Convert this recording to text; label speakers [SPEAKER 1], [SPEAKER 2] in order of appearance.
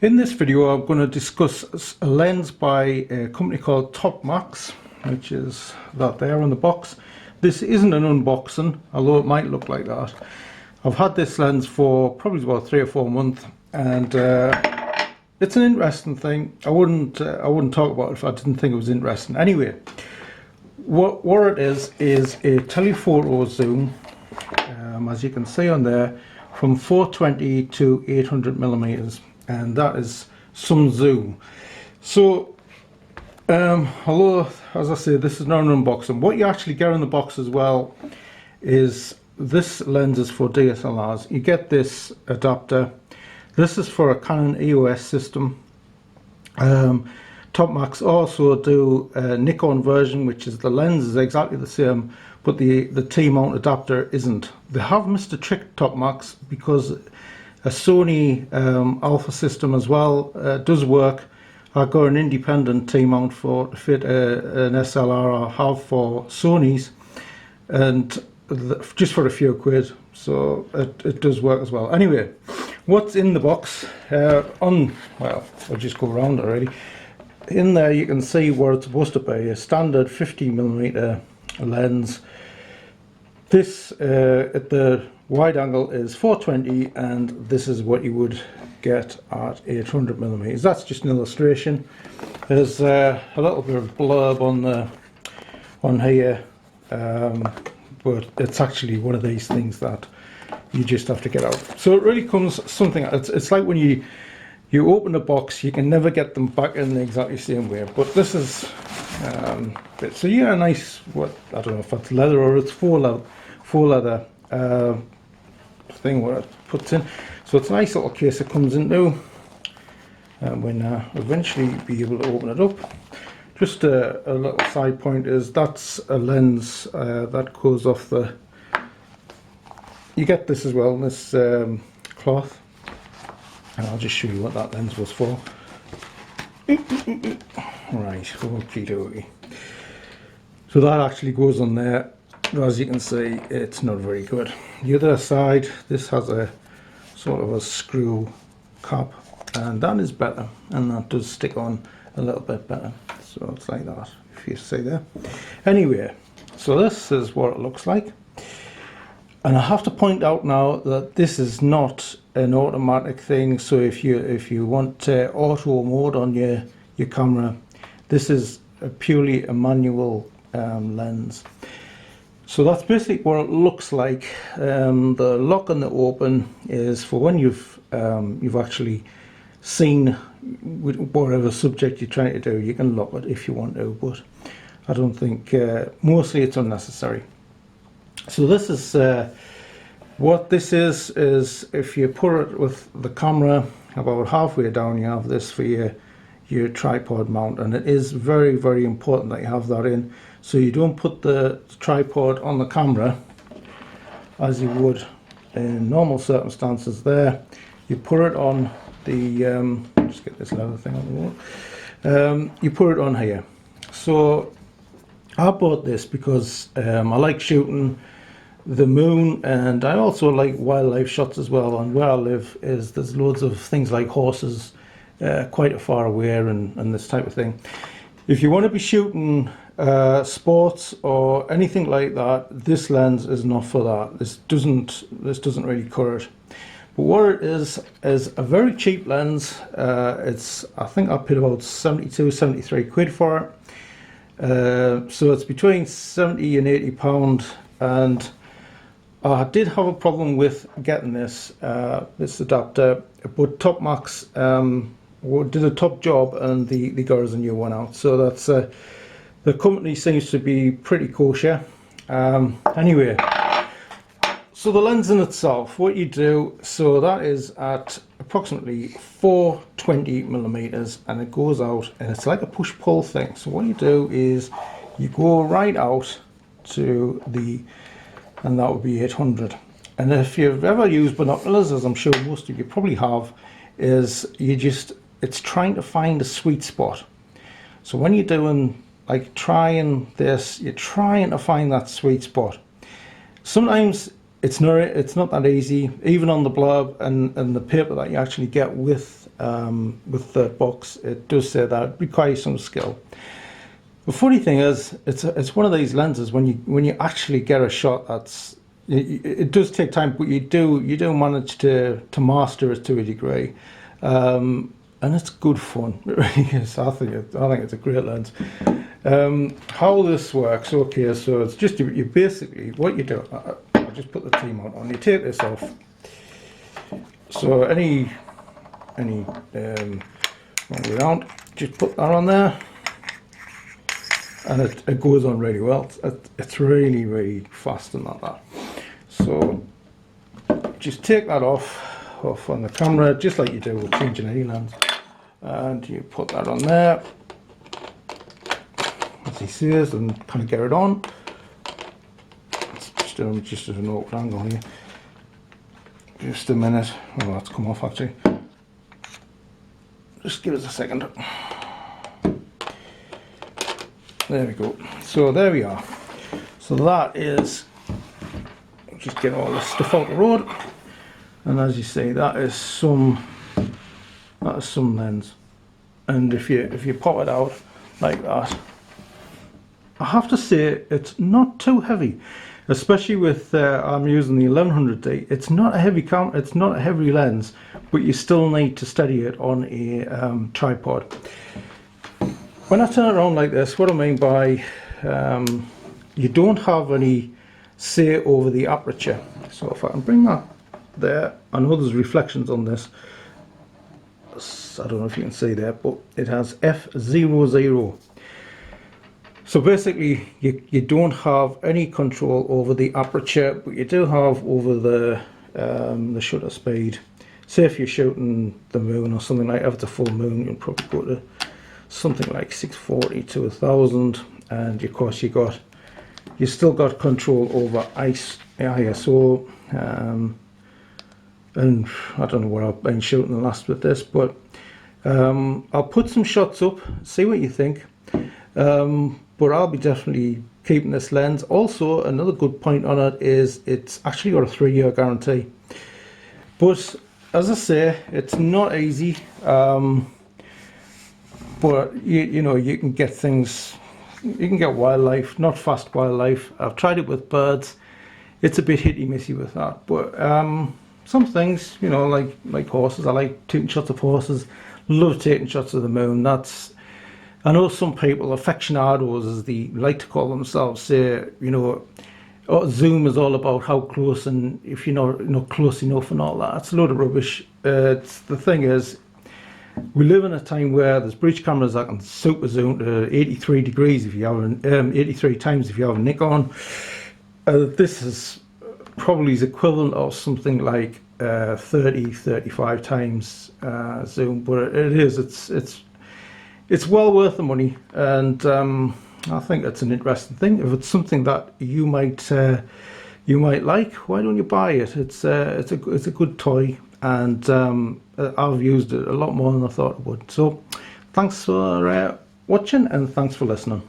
[SPEAKER 1] In this video I'm going to discuss a lens by a company called Topmax, which is that there in the box. This isn't an unboxing, although it might look like that. I've had this lens for probably about 3 or 4 months, and it's an interesting thing. I wouldn't talk about it if I didn't think it was interesting. Anyway, what it is a telephoto zoom, as you can see on there, from 420 to 800 millimeters, and that is some zoom. So although, as I say, this is not an unboxing, what you actually get in the box as well is this lens is for DSLRs. You get this adapter. This is for a Canon EOS system. Topmax also do a Nikon version, which is the lens is exactly the same, but the T-mount adapter isn't. They have missed a trick, Topmax, because a Sony Alpha system as well does work. I've got an independent T-mount for to fit an SLR I have for Sony's, and just for a few quid, so it does work as well. Anyway, what's in the box? Well, I'll just go around already. In there you can see where it's supposed to be, a standard 50mm lens. This at the wide angle is 420, and this is what you would get at 800mm. That's just an illustration. There's a little bit of blurb on here, but it's actually one of these things that you just have to get out. So it really comes something. It's like when you open a box, you can never get them back in the exactly same way. But this is so yeah, a nice, what, I don't know if it's leather or it's faux leather thing what it puts in. So it's a nice little case it comes into, and when eventually be able to open it up. Just a little side point is that's a lens that goes off the. You get this as well, this cloth, and I'll just show you what that lens was for. Right, okie dokie. So that actually goes on there. As you can see, it's not very good. The other side, this has a sort of a screw cap, and that is better, and that does stick on a little bit better. So it's like that, if you see there. Anyway, so this is what it looks like, and I have to point out now that this is not an automatic thing. So if you want auto mode on your camera, this is purely a manual lens. So that's basically what it looks like. The lock and the open is for when you've actually seen whatever subject you're trying to do. You can lock it if you want to, but I don't think, mostly it's unnecessary. So this is what this is if you put it with the camera about halfway down, you have this for your tripod mount, and it is very, very important that you have that in, so you don't put the tripod on the camera as you would in normal circumstances. There, you put it on the just get this leather thing on the wall. You put it on here. So I bought this because I like shooting the moon, and I also like wildlife shots as well. And where I live is there's loads of things like horses quite far away, and this type of thing. If you want to be shooting sports or anything like that, this lens is not for that. This doesn't really cut it. But what it is a very cheap lens. I think I paid about 73 quid for it. So it's between 70 and 80 pound, and I did have a problem with getting this adapter, but Topmax did a top job, and the got us a new one out. So that's the company seems to be pretty kosher. Anyway, so the lens in itself, what you do, so that is at approximately 420 millimeters, and it goes out, and it's like a push-pull thing. So what you do is you go right out to and that would be 800. And if you've ever used binoculars, as I'm sure most of you probably have, is it's trying to find a sweet spot. So when you're doing like trying this, you're trying to find that sweet spot. Sometimes it's not that easy, even on the blurb and the paper that you actually get with with the box, it does say that it requires some skill. The funny thing is, it's one of these lenses when you actually get a shot that's it does take time, but you do manage to master it to a degree, and it's good fun. It really is. I think it's a great lens. How this works? Okay, so it's just you basically what you do. I'll just put the T mount on. You take this off. So any round, just put that on there, and it goes on really well. It's really fast and like that. So just take that off on the camera, just like you do with changing any lens, and you put that on there, as he says, and kind of get it on. Just at an awkward angle here. Just a minute. Oh, that's come off actually. Just give us a second. There we go. So there we are. So that is, just get all this stuff out the road, and as you see, that is some lens. And if you pop it out like that, I have to say it's not too heavy, especially with I'm using the 1100D. It's not a heavy it's not a heavy lens, but you still need to steady it on a tripod. When I turn it around like this, what I mean by you don't have any say over the aperture. So if I can bring that there, I know there's reflections on this. I don't know if you can see there, but it has f00. So basically, you don't have any control over the aperture, but you do have over the shutter speed. Say if you're shooting the moon or something like that, if it's a full moon, you'll probably go to something like 640 to 1000, and of course you still got control over ISO, and I don't know what I've been shooting the last with this, but I'll put some shots up, see what you think. But I'll be definitely keeping this lens. Also, another good point on it is it's actually got a 3-year guarantee. But as I say, it's not easy. But you know, you can get things, you can get wildlife, not fast wildlife. I've tried it with birds. It's a bit hit-y-missy with that. But some things, you know, like horses. I like taking shots of horses. Love taking shots of the moon. I know some people, aficionados as they like to call themselves, say, you know, oh, zoom is all about how close, and if you're not close enough and all that. It's a load of rubbish. The thing is, we live in a time where there's bridge cameras that can super zoom to 83 degrees if you have 83 times if you have a Nikon. This is probably the equivalent of something like 30-35 times zoom, but it's well worth the money, and I think it's an interesting thing. If it's something that you might like, why don't you buy it? It's a good toy, and I've used it a lot more than I thought I would. So thanks for watching, and thanks for listening.